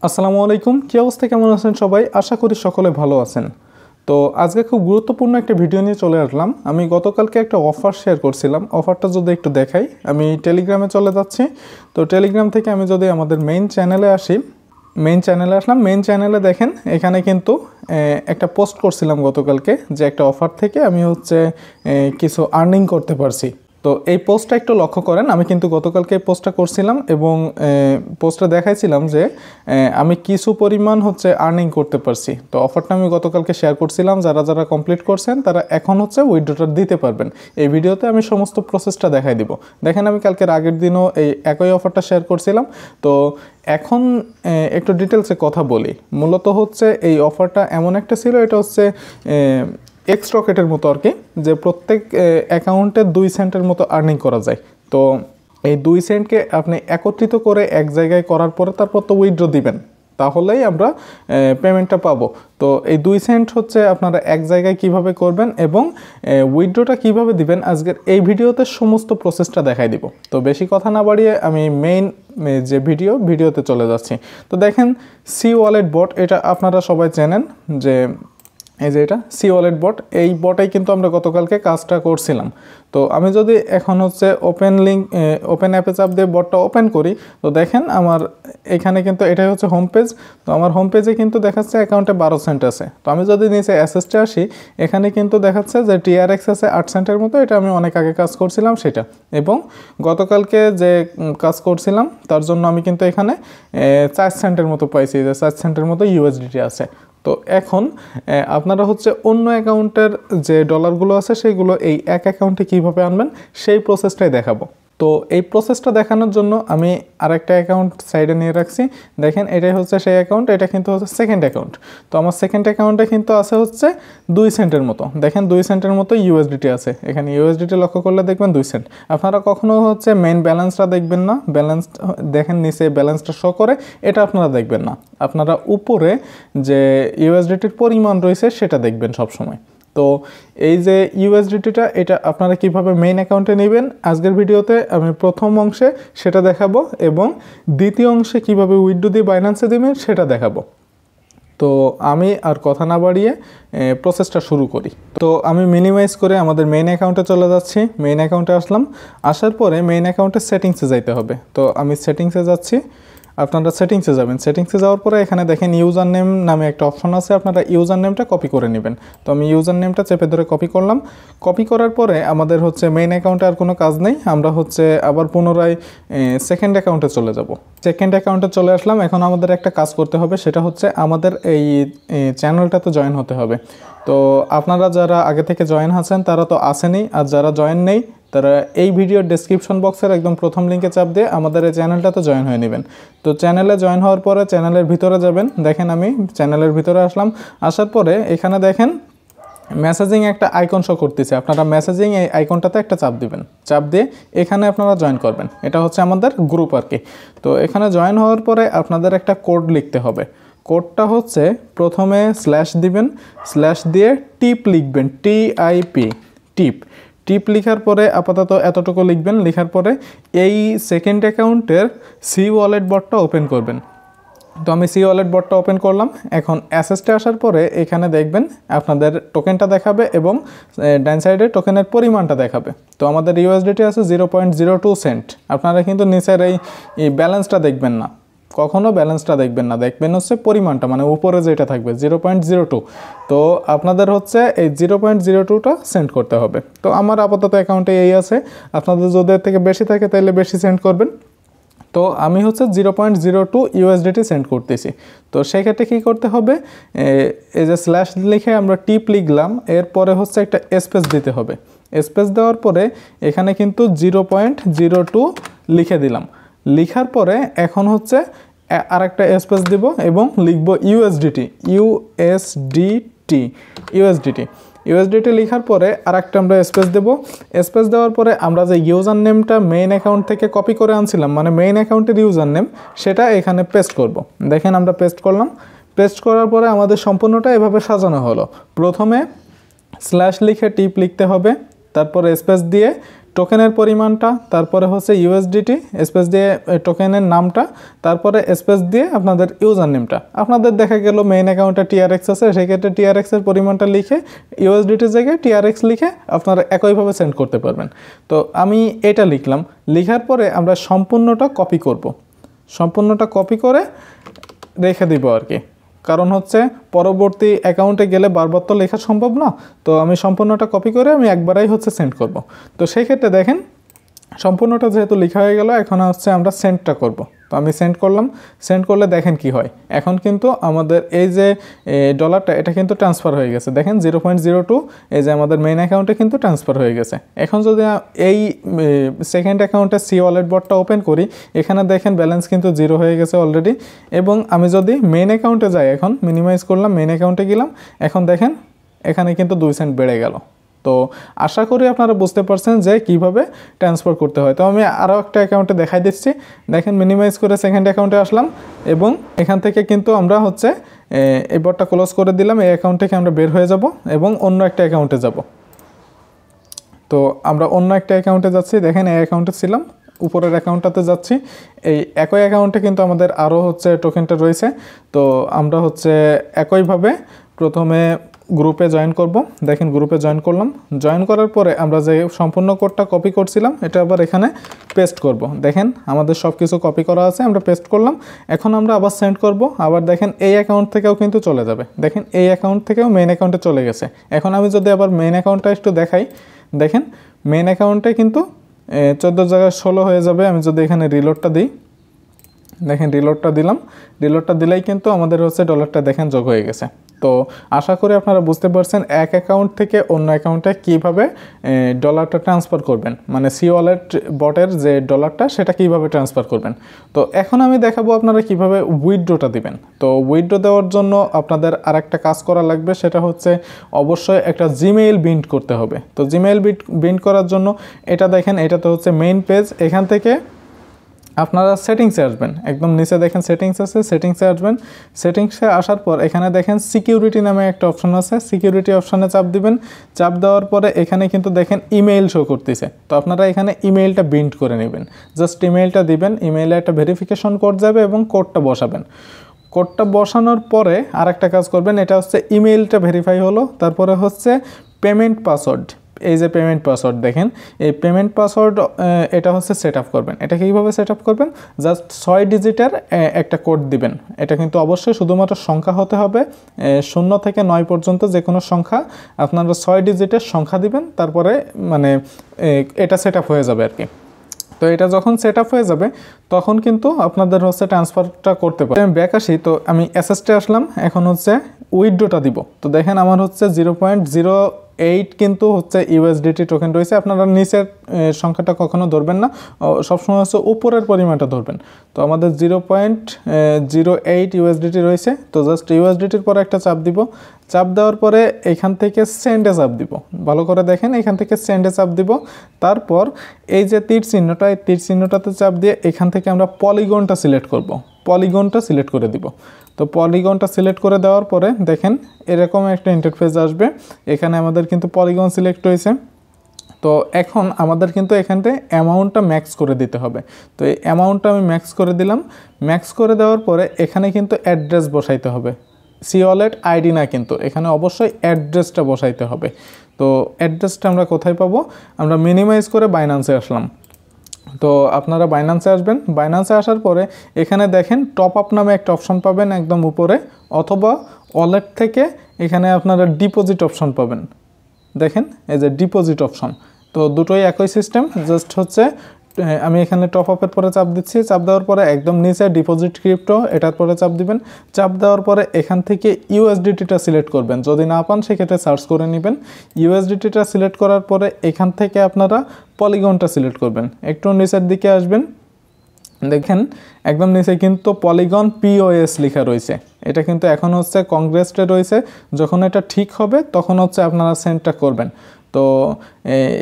আসসালামু আলাইকুম। কি অবস্থা, কেমন আছেন সবাই? আশা করি সকলে ভালো আছেন। তো আজকে খুব গুরুত্বপূর্ণ একটা ভিডিও নিয়ে চলে আসলাম। আমি গতকালকে একটা অফার শেয়ার করছিলাম, অফারটা যদি একটু দেখাই। আমি টেলিগ্রামে চলে যাচ্ছি। তো টেলিগ্রাম থেকে আমি যদি আমাদের মেইন চ্যানেলে আসি, মেইন চ্যানেলে আসলাম। মেইন চ্যানেলে দেখেন এখানে কিন্তু একটা পোস্ট করছিলাম গতকালকে, যে একটা অফার থেকে আমি কিছু আর্নিং করতে পারছি। তো এই পোস্টটা একটু লক্ষ্য করেন, আমি কিন্তু গতকালকে এই পোস্টটা করছিলাম এবং পোস্টটা দেখাইছিলাম যে আমি কিছু পরিমাণ আর্নিং করতে পারছি। তো অফারটা আমি গতকালকে শেয়ার করছিলাম, যারা যারা কমপ্লিট করছেন তারা এখন উইথড্রটা দিতে পারবেন। এই ভিডিওতে আমি সমস্ত প্রসেসটা দেখাই দিব। দেখেন আমি কালকের আগের দিনও এই একই অফারটা শেয়ার করছিলাম। তো এখন একটু ডিটেলসে কথা বলি। মূলত এই অফারটা এমন একটা ছিল, এটা এক্স রকেটের মতো আর কি, যে প্রত্যেক অ্যাকাউন্টে 2 সেন্টের মতো আর্নিং করা যায়। তো এই 2 সেন্টকে আপনি একত্রিত করে এক জায়গায় করার পরে তারপর তো উইথড্র দিবেন, তাহলেই আমরা পেমেন্টটা পাবো। তো এই 2 সেন্ট আপনারা এক জায়গায় কিভাবে করবেন এবং উইথড্রটা কিভাবে দিবেন, আজকের এই ভিডিওতে সমস্ত প্রসেসটা দেখাই দিব। তো বেশি কথা না বাড়িয়ে আমি মেইন যে ভিডিওতে চলে যাচ্ছি। তো দেখেন সি ওয়ালেট বট, এটা আপনারা সবাই চেনেন, যে এই যে এটা সি ওয়ালেট বট। এই বটেই কিন্তু আমরা গতকালকে কাজটা করছিলাম। তো আমি যদি এখন ওপেন অ্যাপে চাপ দিয়ে বটটা ওপেন করি, তো দেখেন আমার এখানে কিন্তু এটাই হোম পেজ। তো আমার হোম পেজে কিন্তু দেখাচ্ছে অ্যাকাউন্টে 12 সেন্ট আছে। তো আমি যদি নিচে অ্যাসেসটে আসি, এখানে কিন্তু দেখাচ্ছে যে টিআরএক্স আছে 8 সেন্টের মতো। এটা আমি অনেক আগে কাজ করছিলাম সেটা, এবং গতকালকে যে কাজ করছিলাম তার জন্য আমি কিন্তু এখানে 4 সেন্টের মতো পাইছি, যে 4 সেন্টের মতো ইউএসডিটি আছে। তো এখন আপনারা অন্য অ্যাকাউন্টের যে ডলারগুলো আছে সেইগুলো এই এক অ্যাকাউন্টে কীভাবে আনবেন সেই প্রসেসটাই দেখাবো। তো এই প্রসেসটা দেখানোর জন্য আমি আরেকটা অ্যাকাউন্ট সাইডে নিয়ে রাখছি। দেখেন এটাই সেই অ্যাকাউন্ট, এটা কিন্তু সেকেন্ড অ্যাকাউন্ট। তো আমার সেকেন্ড অ্যাকাউন্টে কিন্তু আছে 2 সেন্টের মতো। দেখেন 2 সেন্টের মতো ইউএসডিটি আছে। এখানে ইউএসডিটি লক্ষ্য করলে দেখবেন 2 সেন্ট। আপনারা কখনো মেইন ব্যালেন্সটা দেখবেন না, ব্যালেন্স দেখেন নিচে ব্যালেন্সটা শো করে, এটা আপনারা দেখবেন না। আপনারা উপরে যে ইউএসডিটির পরিমাণ রয়েছে সেটা দেখবেন সবসময়। তো এই যে ইউএসডিটিটা, এটা আপনারা কিভাবে মেইন অ্যাকাউন্টে নেবেন আজকের ভিডিওতে আমি প্রথম অংশে সেটা দেখাবো, এবং দ্বিতীয় অংশে কিভাবে উইথড্র দিয়ে বাইন্যান্সে দেবেন সেটা দেখাবো। তো আমি আর কথা না বাড়িয়ে প্রসেসটা শুরু করি। তো আমি মিনিমাইজ করে আমাদের মেইন অ্যাকাউন্টে চলে যাচ্ছি। মেইন অ্যাকাউন্টে আসার পরে মেইন অ্যাকাউন্টের সেটিংসে যাইতে হবে। তো আমি সেটিংসে যাচ্ছি, আপনারা সেটিংসে যাবেন। সেটিংসে যাওয়ার পরে এখানে দেখেন ইউজার নেম নামে একটা অপশন আছে, আপনারা ইউজার নেমটা কপি করে নেবেন। তো আমি ইউজার নেমটা চেপে ধরে কপি করলাম। কপি করার পরে আমাদের মেইন অ্যাকাউন্টে আর কোনো কাজ নেই, আমরা আবার পুনরায় সেকেন্ড অ্যাকাউন্টে চলে যাব। সেকেন্ড অ্যাকাউন্টে চলে আসলাম। এখন আমাদের একটা কাজ করতে হবে, সেটা আমাদের এই চ্যানেলটাতে জয়েন হতে হবে। তো আপনারা যারা আগে থেকে জয়েন আছেন তারা তো আসেনই, আর যারা জয়েন নেই তারা এই ভিডিওর ডেসক্রিপশন বক্সের একদম প্রথম লিঙ্কে চাপ দিয়ে আমাদের এই চ্যানেলটাতে জয়েন হয়ে নেবেন। তো চ্যানেলে জয়েন হওয়ার পরে চ্যানেলের ভিতরে যাবেন। দেখেন আমি চ্যানেলের ভিতরে আসলাম। আসার পরে এখানে দেখেন মেসেজিং একটা আইকন শো করতেছে, আপনারা মেসেজিং এই আইকনটাতে একটা চাপ দিবেন। চাপ দিয়ে এখানে আপনারা জয়েন করবেন। এটা আমাদের গ্রুপ আর কি। তো এখানে জয়েন হওয়ার পরে আপনাদের একটা কোড লিখতে হবে। কোডটা প্রথমে স্ল্যাশ দিবেন, স্ল্যাশ দিয়ে টিপ লিখবেন, টিপ লিখার পরে আপাতত এতটুকু লিখবেন। লিখার পরে এই সেকেন্ড অ্যাকাউন্টের সি ওয়ালেট বটটা ওপেন করবেন। তো আমি সি ওয়ালেট বটটা ওপেন করলাম। এখন অ্যাসেসটে আসার পরে এখানে দেখবেন আপনাদের টোকেনটা দেখাবে এবং ডান সাইডে টোকেনের পরিমাণটা দেখাবে। তো আমাদের ইউএসডিটি আছে 0.02 সেন্ট। আপনারা কিন্তু নিচের এই ব্যালেন্সটা দেখবেন না, কখনো ব্যালেন্সটা দেখবেন না, দেখবেন পরিমাণটা, মানে উপরে যেটা থাকবে 0.02। তো আপনাদের এই 0.02টা সেন্ড করতে হবে। তো আমার আপাতত অ্যাকাউন্টে এই আছে, আপনাদের যদি এর থেকে বেশি থাকে তাহলে বেশি সেন্ড করবেন। তো আমি 0.02 ইউএসডিটি সেন্ড করতেছি। তো সেক্ষেত্রে কী করতে হবে, এই যে স্ল্যাশ লিখে আমরা টিপ লিখলাম, এরপরে একটা স্পেস দিতে হবে। স্পেস দেওয়ার পরে এখানে কিন্তু 0.02 লিখে দিলাম। লিখার পরে এখন আরেকটা স্পেস দিব এবং লিখব ইউএসডিটি লিখার পরে আরেকটা আমরা স্পেস দেব। স্পেস দেওয়ার পরে আমরা যে ইউজার নেমটা মেইন অ্যাকাউন্ট থেকে কপি করে আনছিলাম, মানে মেইন অ্যাকাউন্টের ইউজার নেম, সেটা এখানে পেস্ট করব। দেখেন আমরা পেস্ট করলাম। পেস্ট করার পরে আমাদের সম্পূর্ণটা এভাবে সাজানো হলো। প্রথমে স্ল্যাশ লিখে টিপ লিখতে হবে, তারপরে স্পেস দিয়ে টোকেনের পরিমাণটা, তারপরে হচ্ছে ইউএসডিটি স্পেস দিয়ে টোকেনের নামটা, তারপরে স্পেস দিয়ে আপনাদের ইউজার নেমটা। আপনাদের দেখা গেল মেইন অ্যাকাউন্টে টিআরএক্স আছে, সেক্ষেত্রে টিআরএক্সের পরিমাণটা লিখে ইউএসডিটির জায়গায় টিআরএক্স লিখে আপনারা একইভাবে সেন্ড করতে পারবেন। তো আমি এটা লিখলাম, লিখার পরে আমরা সম্পূর্ণটা কপি করব, সম্পূর্ণটা কপি করে রেখে দিব আর কি। কারণ হচ্ছে পরবর্তী অ্যাকাউন্টে গেলে বারবার তো লেখা সম্ভব না, তো আমি সম্পূর্ণটা কপি করে আমি একবারেই হচ্ছে সেন্ড করব। তো সেই ক্ষেত্রে দেখেন সম্পূর্ণটা যেহেতু লেখা হয়ে গেল, এখন হচ্ছে আমরা সেন্ডটা করব। তো আমি সেন্ড করলাম, সেন্ড করলে দেখেন কি হয়। এখন কিন্তু আমাদের এই যে ডলারটা এটা কিন্তু ট্রান্সফার হয়ে গেছে, দেখেন 0.02 এই যে আমাদের মেইন অ্যাকাউন্টে কিন্তু ট্রান্সফার হয়ে গেছে। এখন যদি এই সেকেন্ড অ্যাকাউন্টে সি ওয়ালেট বটটা ওপেন করি, এখানে দেখেন ব্যালেন্স কিন্তু 0 হয়ে গেছে অলরেডি। এবং আমি যদি মেইন অ্যাকাউন্টে যাই, এখন মিনিমাইজ করলাম, মেইন অ্যাকাউন্টে গেলাম, এখন দেখেন এখানে কিন্তু 2 সেন্ট বেড়ে গেল। তো আশা করি আপনারা বুঝতে পারছেন যে কিভাবে ট্রান্সফার করতে হয়। তো আমি আরও একটা অ্যাকাউন্টে দেখাই দিচ্ছি, দেখেন মিনিমাইজ করে সেকেন্ড অ্যাকাউন্টে আসলাম এবং এখান থেকে কিন্তু আমরা হচ্ছে এই বটটা ক্লোজ করে দিলাম, এই অ্যাকাউন্ট থেকে আমরা বের হয়ে যাব এবং অন্য একটা অ্যাকাউন্টে যাব। তো আমরা অন্য একটা অ্যাকাউন্টে যাচ্ছি, দেখেন এই অ্যাকাউন্টে ছিলাম, উপরের অ্যাকাউন্টটাতে যাচ্ছি। এই একই অ্যাকাউন্টে কিন্তু আমাদের আরও হচ্ছে টোকেনটা রয়েছে। তো আমরা হচ্ছে একইভাবে প্রথমে গ্রুপে জয়েন করব, দেখেন গ্রুপে জয়েন করলাম। জয়েন করার পরে আমরা যে সম্পূর্ণ কোডটা কপি করছিলাম এটা আবার এখানে পেস্ট করব। দেখেন আমাদের সব কিছু কপি করা আছে, আমরা পেস্ট করলাম। এখন আমরা আবার সেন্ড করব, আবার দেখেন এই অ্যাকাউন্ট থেকেও কিন্তু চলে যাবে, দেখেন এই অ্যাকাউন্ট থেকেও মেইন অ্যাকাউন্টে চলে গেছে। এখন আমি যদি আবার মেইন অ্যাকাউন্টটা একটু দেখাই, দেখেন মেইন অ্যাকাউন্টে কিন্তু 14 জায়গায় 16 হয়ে যাবে। আমি যদি এখানে রিলোডটা দিই, দেখেন রিলোডটা দিলাম, রিলোডটা দিলেই কিন্তু আমাদের হচ্ছে ডলারটা দেখেন যোগ হয়ে গেছে। তো আশা করি আপনারা বুঝতে পারছেন এক অ্যাকাউন্ট থেকে অন্য অ্যাকাউন্টে কীভাবে ডলারটা ট্রান্সফার করবেন, মানে সি ওয়ালেট বটের যে ডলারটা সেটা কীভাবে ট্রান্সফার করবেন। তো এখন আমি দেখাবো আপনারা কিভাবে উইথড্রটা দিবেন। তো উইথড্র দেওয়ার জন্য আপনাদের আরেকটা কাজ করা লাগবে, সেটা হচ্ছে অবশ্যই একটা জিমেইল বিল্ড করতে হবে। তো জিমেইল বিল্ড করার জন্য এটা দেখেন, এটা তো হচ্ছে মেইন পেজ, এখান থেকে আপনারা সেটিংসে আসবেন, একদম নিচে দেখেন সেটিংস আছে, সেটিংসে আসবেন। সেটিংসে আসার পর এখানে দেখেন সিকিউরিটি নামে একটা অপশন আছে, সিকিউরিটি অপশানে চাপ দিবেন। চাপ দেওয়ার পরে এখানে কিন্তু দেখেন ইমেইল শো করতেছে। তো আপনারা এখানে ইমেইলটা বিল্ড করে নেবেন, জাস্ট ইমেইলটা দিবেন, ইমেইলে একটা ভেরিফিকেশন কোড যাবে এবং কোডটা বসাবেন। কোডটা বসানোর পরে আরেকটা কাজ করবেন, এটা হচ্ছে ইমেইলটা ভেরিফাই হলো, তারপরে হচ্ছে পেমেন্ট পাসওয়ার্ড, এই যে পেমেন্ট পাসওয়ার্ড দেখেন, এই পেমেন্ট পাসওয়ার্ড এটা হচ্ছে সেট আপ করবেন। এটা কীভাবে সেট আপ করবেন, জাস্ট 6 ডিজিটের একটা কোড দিবেন। এটা কিন্তু অবশ্যই শুধুমাত্র সংখ্যা হতে হবে, 0 থেকে 9 পর্যন্ত যে কোনো সংখ্যা আপনারা 6 ডিজিটের সংখ্যা দিবেন, তারপরে মানে এটা সেট আপ হয়ে যাবে আর কি। তো এটা যখন সেট আপ হয়ে যাবে তখন কিন্তু আপনাদের হচ্ছে ট্রান্সফারটা করতে পারে। আমি ব্যাক আসি, তো আমি অ্যাসেসটে আসলাম, এখন হচ্ছে উইথড্রটা দিব। তো দেখেন আমার হচ্ছে 0.08 কিন্তু হচ্ছে ইউএসডিটি টোকেন রয়েছে। আপনারা নিচের সংখ্যাটা কখনো ধরবেন না, সবসময় হচ্ছে উপরের পরিমাণটা ধরবেন। তো আমাদের 0.08 ইউএসডিটি রয়েছে। তো জাস্ট ইউএসডিটির পরে একটা চাপ দিব, চাপ দেওয়ার পরে এখান থেকে সেন্ডে চাপ দিব, ভালো করে দেখেন এখান থেকে সেন্ডে চাপ দিব। তারপর এই যে তীর চিহ্নটা, এই তীর চিহ্নটাতে চাপ দিয়ে এখান থেকে আমরা পলিগনটা সিলেক্ট করব, পলিগনটা সিলেক্ট করে দিব। তো পলিগনটা সিলেক্ট করে দেওয়ার পরে দেখেন এরকম একটা ইন্টারফেস আসবে, এখানে আমাদের কিন্তু পলিগন সিলেক্ট হয়েছে। তো এখন আমাদের কিন্তু এখানতে অ্যামাউন্টটা ম্যাক্স করে দিতে হবে। তো এই অ্যামাউন্টটা আমি ম্যাক্স করে দিলাম, ম্যাক্স করে দেওয়ার পরে এখানে কিন্তু অ্যাড্রেস বসাইতে হবে, সি ওয়ালেট আইডি না, কিন্তু এখানে অবশ্যই অ্যাড্রেসটা বসাইতে হবে। তো অ্যাড্রেসটা আমরা কোথায় পাবো, আমরা মিনিমাইজ করে বাইন্যান্সে আসলাম। তো আপনারা বাইন্যান্সে আসবেন, বাইন্যান্সে আসার পরে এখানে দেখেন টপ আপ নামে একটা অপশন পাবেন একদম উপরে, অথবা ওয়ালেট থেকে এখানে আপনারা ডিপোজিট অপশন পাবেন, দেখেন এই যে ডিপোজিট অপশন। তো দুটোই একই সিস্টেম, জাস্ট হচ্ছে আমি এখানে টপ আপের পরে চাপ দিচ্ছি, চাপ দেওয়ার পরে একদম নিচে ডিপোজিট ক্রিপ্টো এটার পরে চাপ দিবেন। চাপ দেওয়ার পরে এখান থেকে ইউএসডিটিটা সিলেক্ট করবেন, যদি না পান সেক্ষেত্রে সার্চ করে নেবেন। ইউএসডিটিটা সিলেক্ট করার পরে এখান থেকে আপনারা পলিগনটা সিলেক্ট করবেন, একটু নিচের দিকে আসবেন, দেখেন একদম নিচে কিন্তু পলিগন পিওএস লেখা রয়েছে। এটা কিন্তু এখন হচ্ছে কংগ্রেসে রয়েছে, যখন এটা ঠিক হবে তখন হচ্ছে আপনারা সেন্ডটা করবেন। তো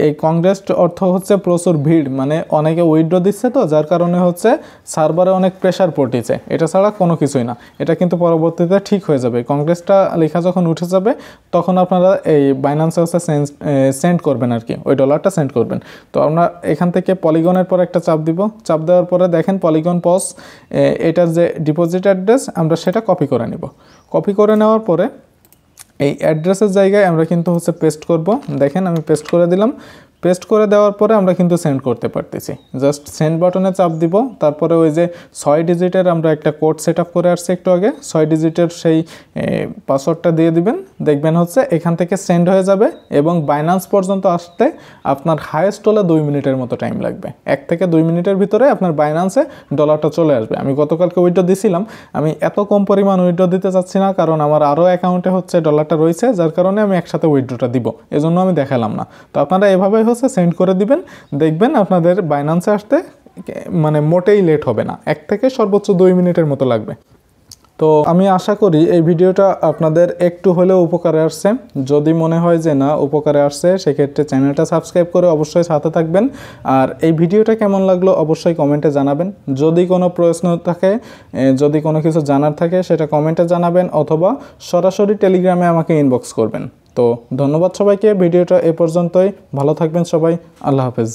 এই কংগ্রেস্ট অর্থ হচ্ছে প্রচুর ভিড়, মানে অনেকে উইথড্র দিচ্ছে, তো যার কারণে হচ্ছে সার্ভারে অনেক প্রেশার পড়তেছে। এটা ছাড়া কোনো কিছুই না। এটা কিন্তু পরবর্তীতে ঠিক হয়ে যাবে। কংগ্রেসটা লেখা যখন উঠে যাবে তখন আপনারা এই বাইন্যান্সে হচ্ছে সেন্ড করবেন আর কি, ওই ডলারটা সেন্ড করবেন। তো আমরা এখান থেকে পলিগনের পর একটা চাপ দিব। চাপ দেওয়ার পরে দেখেন পলিগন পস, এটার যে ডিপোজিট অ্যাড্রেস আমরা সেটা কপি করে নিব। কপি করে নেওয়ার পরে এই অ্যাড্রেসের জায়গায় আমরা কিন্তু হচ্ছে পেস্ট করব। দেখেন আমি পেস্ট করে দিলাম। পেস্ট করে দেওয়ার পরে আমরা কিন্তু সেন্ড করতে পারতেছি। জাস্ট সেন্ড বাটনে চাপ দিব। তারপরে ওই যে 6 ডিজিটের আমরা একটা কোড সেট আপ করে আসছি একটু আগে, 6 ডিজিটের সেই পাসওয়ার্ডটা দিয়ে দিবেন। দেখবেন হচ্ছে এখান থেকে সেন্ড হয়ে যাবে এবং বাইন্যান্স পর্যন্ত আসতে আপনার হাইয়েস্ট হলে 2 মিনিটের মতো টাইম লাগবে। 1 থেকে 2 মিনিটের ভিতরে আপনার বাইন্যান্সে ডলারটা চলে আসবে। আমি গতকালকে উইথড্র দিছিলাম, আমি এত কম পরিমাণ উইথড্র দিতে চাচ্ছি না, কারণ আমার আরও অ্যাকাউন্টে হচ্ছে ডলারটা রয়েছে, যার কারণে আমি একসাথে উইথড্রটা দিব, এজন্য আমি দেখালাম না। তো আপনারা এভাবেই হচ্ছে সেন্ড করে দিবেন, দেখবেন আপনাদের বাইন্যান্সে আসতে মানে মোটেই লেট হবে না, 1 থেকে সর্বোচ্চ 2 মিনিটের মতো লাগবে। তো আমি আশা করি এই ভিডিওটা আপনাদের একটু হলেও উপকারে আসছে। যদি মনে হয় যে না উপকারে আসছে, সেক্ষেত্রে চ্যানেলটা সাবস্ক্রাইব করে অবশ্যই সাথে থাকবেন। আর এই ভিডিওটা কেমন লাগলো অবশ্যই কমেন্টে জানাবেন। যদি কোনো প্রশ্ন থাকে, যদি কোনো কিছু জানার থাকে সেটা কমেন্টে জানাবেন, অথবা সরাসরি টেলিগ্রামে আমাকে ইনবক্স করবেন। তো ধন্যবাদ সবাইকে, ভিডিওটা এ পর্যন্তই। ভালো থাকবেন সবাই, আল্লাহ হাফেজ।